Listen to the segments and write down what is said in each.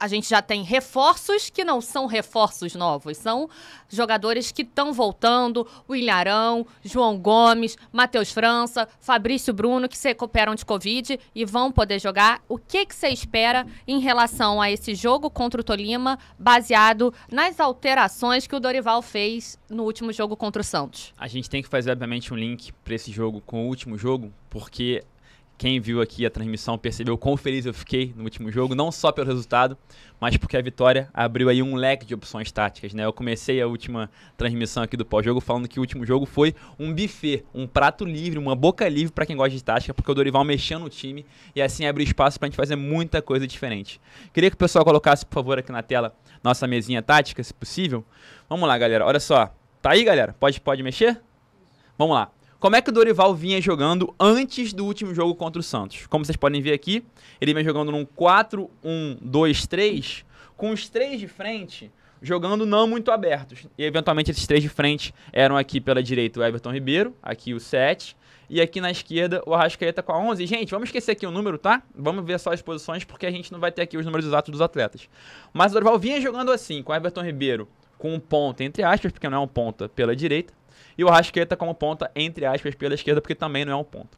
a gente já tem reforços que não são reforços novos, são jogadores que estão voltando, o Ilharão, João Gomes, Matheus França, Fabrício Bruno, que se recuperam de Covid e vão poder jogar. O que você espera em relação a esse jogo contra o Tolima, baseado nas alterações que o Dorival fez no último jogo contra o Santos? A gente tem que fazer, obviamente, um link para esse jogo com o último jogo, porque quem viu aqui a transmissão percebeu quão feliz eu fiquei no último jogo, não só pelo resultado, mas porque a vitória abriu aí um leque de opções táticas, né? Eu comecei a última transmissão aqui do pós-jogo falando que o último jogo foi um buffet, um prato livre, uma boca livre para quem gosta de tática, porque o Dorival mexeu no time e assim abriu espaço pra gente fazer muita coisa diferente. Queria que o pessoal colocasse, por favor, aqui na tela nossa mesinha tática, se possível. Vamos lá, galera, olha só. Tá aí, galera? Pode mexer? Vamos lá. Como é que o Dorival vinha jogando antes do último jogo contra o Santos? Como vocês podem ver aqui, ele vinha jogando num 4-1-2-3, com os três de frente jogando não muito abertos. E, eventualmente, esses três de frente eram aqui pela direita o Everton Ribeiro, aqui o 7, e aqui na esquerda o Arrascaeta com a 11. Gente, vamos esquecer aqui o número, tá? Vamos ver só as posições, porque a gente não vai ter aqui os números exatos dos atletas. Mas o Dorival vinha jogando assim, com o Everton Ribeiro com um ponta, entre aspas, porque não é um ponta, pela direita, e o Arrascaeta como ponta, entre aspas, pela esquerda, porque também não é um ponta.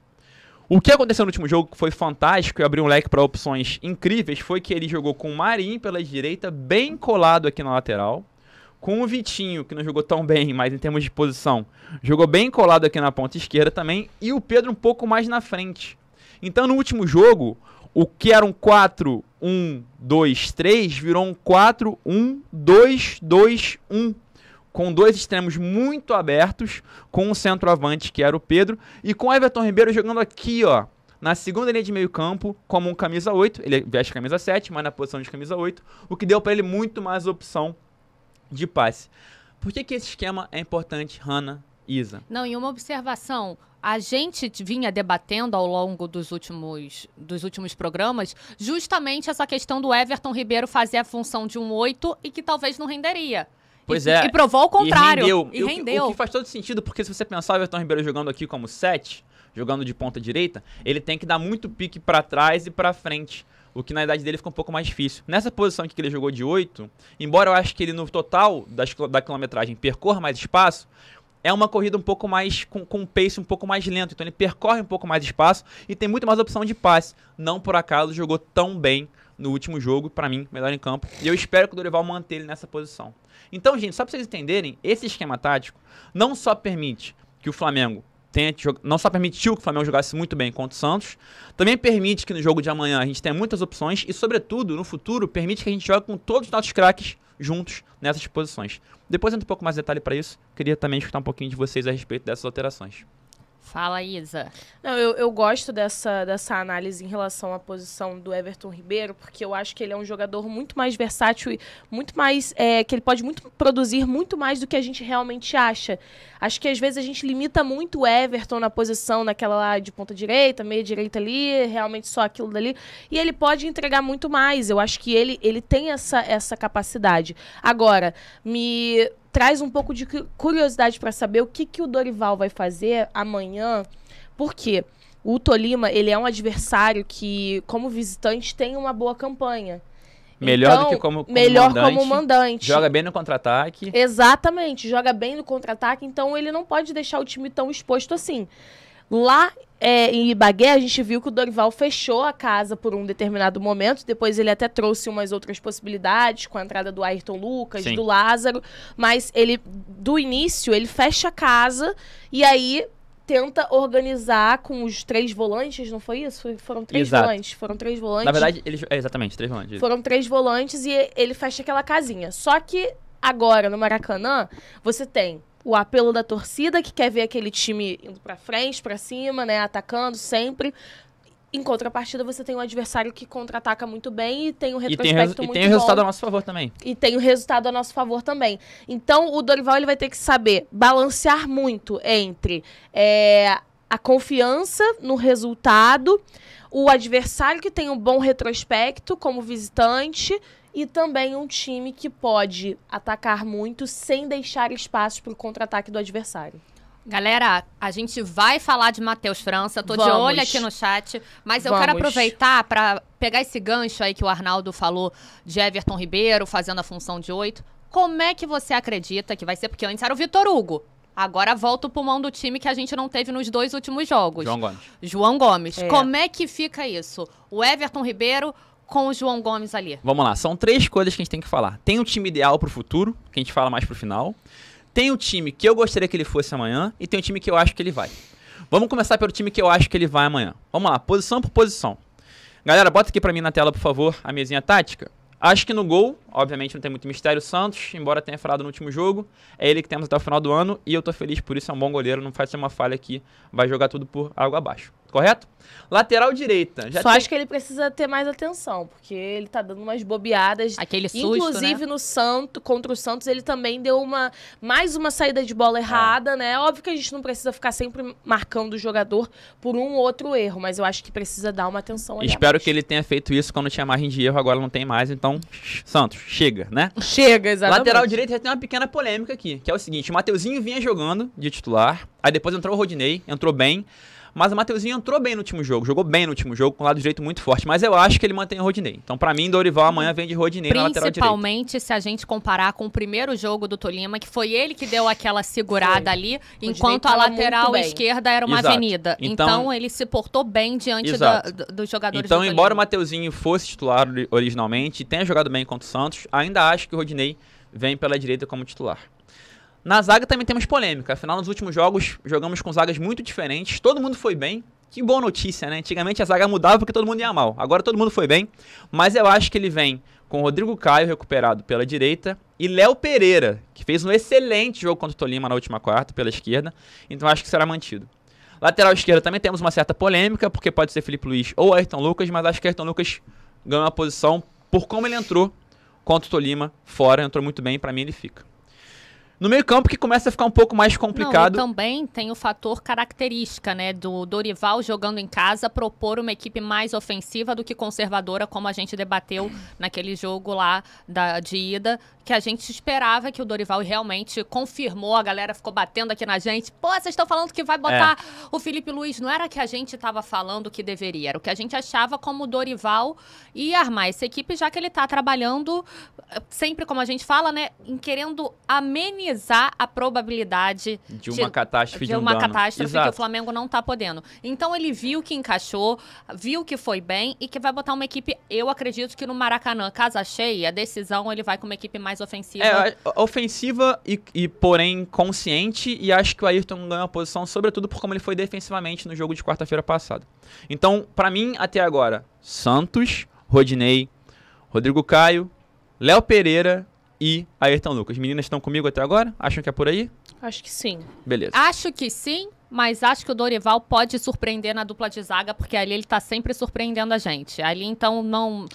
O que aconteceu no último jogo, que foi fantástico e abriu um leque para opções incríveis, foi que ele jogou com o Marinho pela direita, bem colado aqui na lateral, com o Vitinho, que não jogou tão bem, mas em termos de posição, jogou bem colado aqui na ponta esquerda também, e o Pedro um pouco mais na frente. Então, no último jogo, o que era um 4-1-2-3 virou um 4-1-2-2-1. Com dois extremos muito abertos, com um centroavante, que era o Pedro, e com o Everton Ribeiro jogando aqui, ó, na segunda linha de meio campo, como um camisa 8, ele veste camisa 7, mas na posição de camisa 8, o que deu para ele muito mais opção de passe. Por que esse esquema é importante, Hanna, Isa? Não, e uma observação, a gente vinha debatendo ao longo dos últimos programas justamente essa questão do Everton Ribeiro fazer a função de um 8 e que talvez não renderia. Pois é. E provou o contrário. E rendeu. O que faz todo sentido, porque se você pensar o Everton Ribeiro jogando aqui como 7, jogando de ponta direita, ele tem que dar muito pique para trás e para frente, o que na idade dele fica um pouco mais difícil. Nessa posição aqui que ele jogou de 8, embora eu acho que ele no total da quilometragem percorra mais espaço, é uma corrida um pouco mais, com um pace um pouco mais lento, então ele percorre um pouco mais espaço e tem muito mais opção de passe. Não por acaso jogou tão bem no último jogo, pra mim, melhor em campo, e eu espero que o Dorival mantenha ele nessa posição. Então, gente, só pra vocês entenderem, esse esquema tático não só permite que o Flamengo não só permitiu que o Flamengo jogasse muito bem contra o Santos, também permite que no jogo de amanhã a gente tenha muitas opções e, sobretudo, no futuro, permite que a gente jogue com todos os nossos craques juntos nessas posições. Depois entra um pouco mais de detalhe para isso. Queria também escutar um pouquinho de vocês a respeito dessas alterações. Fala, Isa. Não, eu gosto dessa análise em relação à posição do Everton Ribeiro, porque eu acho que ele é um jogador muito mais versátil e muito mais... que ele pode produzir muito mais do que a gente realmente acha. Acho que às vezes a gente limita muito o Everton na posição naquela lá de ponta direita, meia direita ali, realmente só aquilo dali. E ele pode entregar muito mais. Eu acho que ele tem essa capacidade. Agora, me traz um pouco de curiosidade para saber o que o Dorival vai fazer amanhã, porque o Tolima, ele é um adversário que, como visitante, tem uma boa campanha. Melhor então, do que como mandante. Joga bem no contra-ataque. Exatamente, joga bem no contra-ataque, então ele não pode deixar o time tão exposto assim. Lá em Ibagué, a gente viu que o Dorival fechou a casa por um determinado momento, depois ele até trouxe umas outras possibilidades, com a entrada do Ayrton Lucas, Sim, do Lázaro, mas ele, do início, ele fecha a casa e aí tenta organizar com os 3 volantes, não foi isso? Foram 3 volantes. Foram 3 volantes. Na verdade, exatamente, 3 volantes. Foram 3 volantes e ele fecha aquela casinha. Só que agora, no Maracanã, você tem o apelo da torcida, que quer ver aquele time indo pra frente, pra cima, né, atacando sempre. Em contrapartida, você tem um adversário que contra-ataca muito bem e tem um retrospecto muito bom. E tem o resultado a nosso favor também. E tem o resultado a nosso favor também. Então, o Dorival ele vai ter que saber balancear muito entre a confiança no resultado, o adversário que tem um bom retrospecto como visitante e também um time que pode atacar muito sem deixar espaço para o contra-ataque do adversário. Galera, a gente vai falar de Matheus França, tô de Vamos. olho aqui no chat, mas eu Vamos. quero aproveitar para pegar esse gancho aí que o Arnaldo falou de Everton Ribeiro fazendo a função de 8. Como é que você acredita que vai ser? Porque antes era o Vitor Hugo. Agora volta o pulmão do time que a gente não teve nos 2 últimos jogos. João Gomes. É. Como é que fica isso? O Everton Ribeiro com o João Gomes ali. Vamos lá, são 3 coisas que a gente tem que falar. Tem o time ideal pro futuro, que a gente fala mais pro final. Tem o time que eu gostaria que ele fosse amanhã e tem o time que eu acho que ele vai. Vamos começar pelo time que eu acho que ele vai amanhã. Vamos lá, posição por posição. Galera, bota aqui pra mim na tela, por favor, a mesinha tática. Acho que no gol, obviamente não tem muito mistério, Santos, embora tenha falado no último jogo, é ele que temos até o final do ano e eu tô feliz por isso, é um bom goleiro, não faz uma falha aqui, vai jogar tudo por água abaixo. Correto? Lateral direita. Só acho que ele precisa ter mais atenção, porque ele tá dando umas bobeadas. Aquele susto, Inclusive, né? contra o Santos, ele também deu mais uma saída de bola errada, né? Óbvio que a gente não precisa ficar sempre marcando o jogador por um ou outro erro, mas eu acho que precisa dar uma atenção ali. Espero que ele tenha feito isso quando tinha margem de erro, agora não tem mais, então, Santos, chega, né? Chega, exatamente. Lateral direita já tem uma pequena polêmica aqui, que é o seguinte, o Mateuzinho vinha jogando de titular, aí depois entrou o Rodinei, entrou bem, mas o Mateuzinho entrou bem no último jogo, jogou bem no último jogo, com o lado direito muito forte, mas eu acho que ele mantém o Rodinei. Então, pra mim, Dorival amanhã vem de Rodinei na lateral direita. Principalmente se a gente comparar com o primeiro jogo do Tolima, que foi ele que deu aquela segurada ali, enquanto a tava lateral muito bem. esquerda era uma Exato. avenida. Então, Então, ele se portou bem diante dos jogadores Então, do Tolima. embora o Mateuzinho fosse titular originalmente e tenha jogado bem contra o Santos, ainda acho que o Rodinei vem pela direita como titular. Na zaga também temos polêmica, afinal nos últimos jogos jogamos com zagas muito diferentes, todo mundo foi bem. Que boa notícia, né? Antigamente a zaga mudava porque todo mundo ia mal. Agora todo mundo foi bem. Mas eu acho que ele vem com o Rodrigo Caio recuperado pela direita e Léo Pereira, que fez um excelente jogo contra o Tolima na última quarta pela esquerda. Então acho que será mantido. Lateral esquerda também temos uma certa polêmica, porque pode ser Felipe Luiz ou Ayrton Lucas, mas acho que Ayrton Lucas ganhou a posição por como ele entrou contra o Tolima fora. Entrou muito bem, pra mim ele fica. No meio campo que começa a ficar um pouco mais complicado. Não, e também tem o fator característica, né, do Dorival jogando em casa propor uma equipe mais ofensiva do que conservadora, como a gente debateu naquele jogo lá de ida, que a gente esperava que o Dorival realmente confirmou, a galera ficou batendo aqui na gente. Pô, vocês estão falando que vai botar o Felipe Luiz. Não era que a gente estava falando que deveria, era o que a gente achava como o Dorival ia armar essa equipe, já que ele está trabalhando sempre, como a gente fala, né, em querendo amenizar a probabilidade de uma catástrofe, de uma dano. catástrofe Exato. que o Flamengo não tá podendo. Então ele viu que encaixou, viu que foi bem e que vai botar uma equipe, eu acredito que no Maracanã, casa cheia, a decisão ele vai com uma equipe mais ofensiva. Ofensiva e porém consciente, e acho que o Ayrton ganhou a posição, sobretudo por como ele foi defensivamente no jogo de quarta-feira passada. Então, pra mim, até agora, Santos, Rodinei, Rodrigo Caio, Léo Pereira e Ayrton Lucas. Meninas estão comigo até agora? Acham que é por aí? Acho que sim. Beleza. Acho que sim, mas acho que o Dorival pode surpreender na dupla de zaga, porque ali ele tá sempre surpreendendo a gente. Ali, então, não...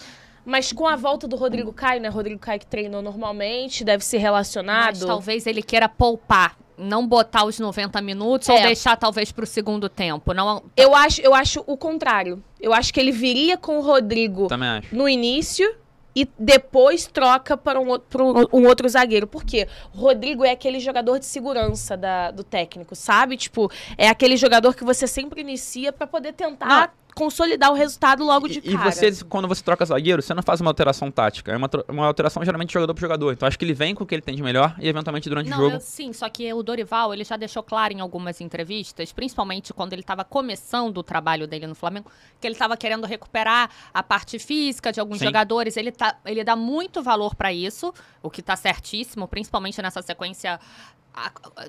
Mas com a volta do Rodrigo Caio, né? Rodrigo Caio que treinou normalmente, deve ser relacionado. Mas talvez ele queira poupar, não botar os 90 minutos ou deixar talvez pro segundo tempo. Não... Eu acho o contrário. Eu acho que ele viria com o Rodrigo Também acho. no início e depois troca para um outro zagueiro. Por quê? O Rodrigo é aquele jogador de segurança do técnico, sabe? Tipo, é aquele jogador que você sempre inicia para poder tentar consolidar o resultado logo de cara. E você, quando você troca zagueiro, você não faz uma alteração tática. É uma alteração geralmente de jogador por jogador. Então acho que ele vem com o que ele tem de melhor e eventualmente durante o jogo. Sim, só que o Dorival, ele já deixou claro em algumas entrevistas, principalmente quando ele estava começando o trabalho dele no Flamengo, que ele estava querendo recuperar a parte física de alguns jogadores. Ele dá muito valor para isso, o que tá certíssimo, principalmente nessa sequência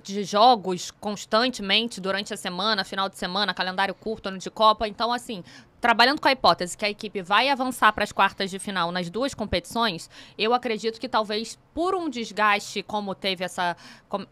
de jogos constantemente durante a semana, final de semana, calendário curto, ano de Copa. Então, assim, trabalhando com a hipótese que a equipe vai avançar para as quartas de final nas duas competições, eu acredito que talvez por um desgaste, como teve essa...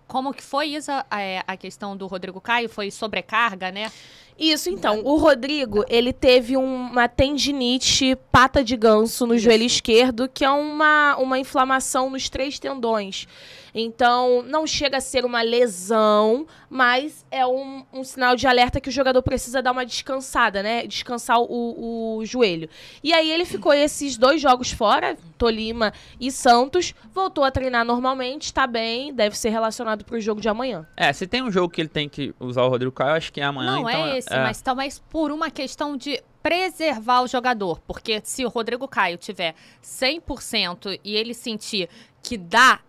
Como que foi, Isa, a questão do Rodrigo Caio? Foi sobrecarga, né? Isso, então. O Rodrigo, ele teve uma tendinite pata de ganso no joelho esquerdo, que é uma inflamação nos 3 tendões. Então, não chega a ser uma lesão, mas é um sinal de alerta que o jogador precisa dar uma descansada, né? Descansar o joelho. E aí ele ficou esses 2 jogos fora, Tolima e Santos, voltou a treinar normalmente, tá bem, deve ser relacionado pro jogo de amanhã. Se tem um jogo que ele tem que usar o Rodrigo Caio, acho que é amanhã. Não, então, é esse, mas talvez por uma questão de preservar o jogador, porque se o Rodrigo Caio tiver 100% e ele sentir que dá,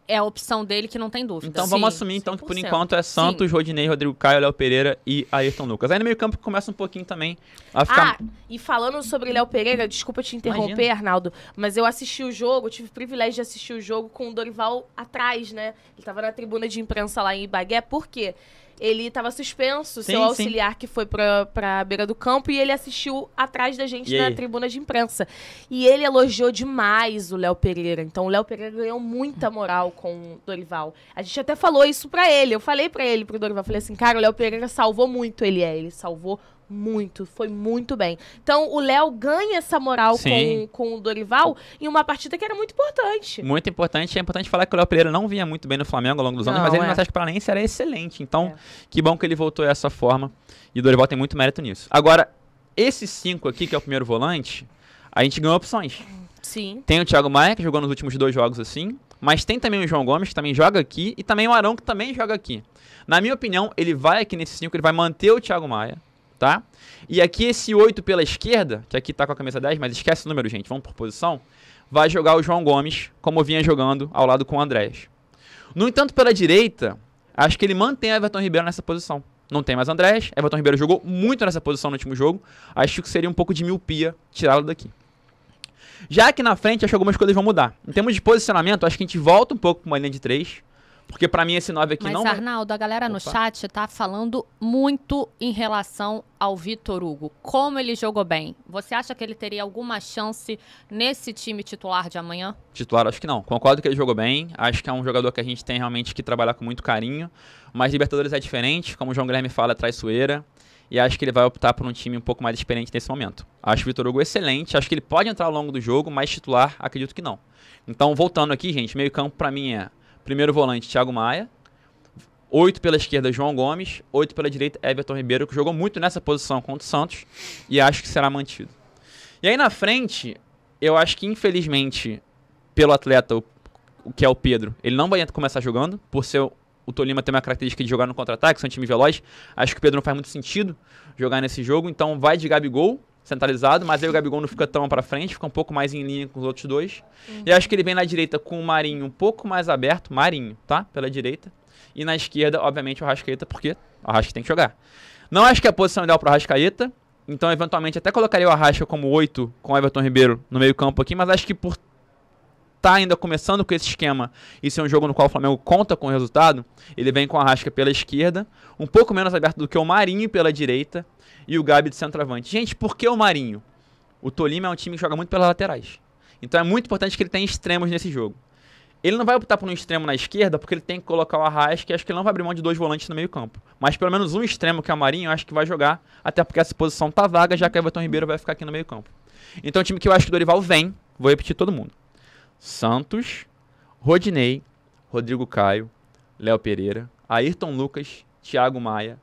é a opção dele que não tem dúvida. Então vamos assumir então que por 100%. enquanto é Santos, Rodinei, Rodrigo Caio, Léo Pereira e Ayrton Lucas. Aí no meio campo começa um pouquinho também a ficar... E falando sobre Léo Pereira, desculpa te interromper, Imagina. Arnaldo, mas eu assisti o jogo, tive o privilégio de assistir o jogo com o Dorival atrás, né? Ele tava na tribuna de imprensa lá em Ibagué, por quê? Ele estava suspenso, seu auxiliar que foi pra beira do campo, e ele assistiu atrás da gente na tribuna de imprensa. E ele elogiou demais o Léo Pereira. Então o Léo Pereira ganhou muita moral com o Dorival. A gente até falou isso pra ele. Eu falei pra ele, pro Dorival, falei assim, cara, o Léo Pereira salvou muito. Ele salvou muito, foi muito bem. Então o Léo ganha essa moral com o Dorival em uma partida que era muito importante. Muito importante. É importante falar que o Léo Pereira não vinha muito bem no Flamengo ao longo dos anos, mas ele no Atlético Paranaense era excelente. Então, que bom que ele voltou dessa forma. E o Dorival tem muito mérito nisso. Agora, esses 5 aqui, que é o primeiro volante, a gente ganhou opções. Sim. Tem o Thiago Maia, que jogou nos últimos 2 jogos assim, mas tem também o João Gomes, que também joga aqui, e também o Arão, que também joga aqui. Na minha opinião, ele vai aqui nesses 5, ele vai manter o Thiago Maia, tá? E aqui esse 8 pela esquerda, que aqui tá com a camisa 10, mas esquece o número, gente, vamos por posição, vai jogar o João Gomes, como vinha jogando ao lado com o Andrés. No entanto, pela direita, acho que ele mantém o Everton Ribeiro nessa posição. Não tem mais Andrés, Everton Ribeiro jogou muito nessa posição no último jogo, acho que seria um pouco de miopia tirá-lo daqui. Já aqui na frente, acho que algumas coisas vão mudar. Em termos de posicionamento, acho que a gente volta um pouco para uma linha de 3, porque pra mim esse 9 aqui Mas, não... Arnaldo, a galera no chat tá falando muito em relação ao Vitor Hugo. Como ele jogou bem. Você acha que ele teria alguma chance nesse time titular de amanhã? Titular, acho que não. Concordo que ele jogou bem. Acho que é um jogador que a gente tem realmente que trabalhar com muito carinho. Mas Libertadores é diferente. Como o João Guilherme fala, é traiçoeira. E acho que ele vai optar por um time um pouco mais experiente nesse momento. Acho o Vitor Hugo excelente. Acho que ele pode entrar ao longo do jogo, mas titular, acredito que não. Então, voltando aqui, gente, meio campo pra mim é... Primeiro volante, Thiago Maia. 8 pela esquerda, João Gomes. 8 pela direita, Everton Ribeiro, que jogou muito nessa posição contra o Santos. E acho que será mantido. E aí na frente, eu acho que infelizmente, pelo atleta, o que é o Pedro, ele não vai começar jogando. Por ser o Tolima ter uma característica de jogar no contra-ataque, ser um time veloz. Acho que o Pedro não faz muito sentido jogar nesse jogo. Então vai de Gabigol, centralizado, mas aí o Gabigol não fica tão pra frente, fica um pouco mais em linha com os outros 2. E acho que ele vem na direita com o Marinho um pouco mais aberto, Marinho, tá? Pela direita. E na esquerda, obviamente, o Arrascaeta, porque o Arrasca tem que jogar. Não acho que é a posição ideal pro Arrascaeta, então eventualmente até colocaria o Arrasca como 8 com o Everton Ribeiro no meio campo aqui, mas acho que por tá ainda começando com esse esquema e ser um jogo no qual o Flamengo conta com o resultado, ele vem com o Arrasca pela esquerda, um pouco menos aberto do que o Marinho pela direita, e o Gabi de centroavante. Gente, por que o Marinho? O Tolima é um time que joga muito pelas laterais. Então é muito importante que ele tenha extremos nesse jogo. Ele não vai optar por um extremo na esquerda, porque ele tem que colocar o Arrasca, e acho que ele não vai abrir mão de 2 volantes no meio campo. Mas pelo menos um extremo, que é o Marinho, eu acho que vai jogar, até porque essa posição tá vaga, já que o Everton Ribeiro vai ficar aqui no meio campo. Então o time que eu acho que o Dorival vem, vou repetir todo mundo. Santos, Rodinei, Rodrigo Caio, Léo Pereira, Ayrton Lucas, Thiago Maia,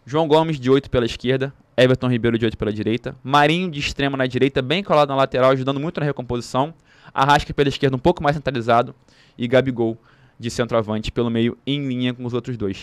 João Gomes de 8 pela esquerda, Everton Ribeiro de 8 pela direita, Marinho de extremo na direita, bem colado na lateral, ajudando muito na recomposição, Arrasca pela esquerda um pouco mais centralizado e Gabigol de centroavante pelo meio em linha com os outros 2.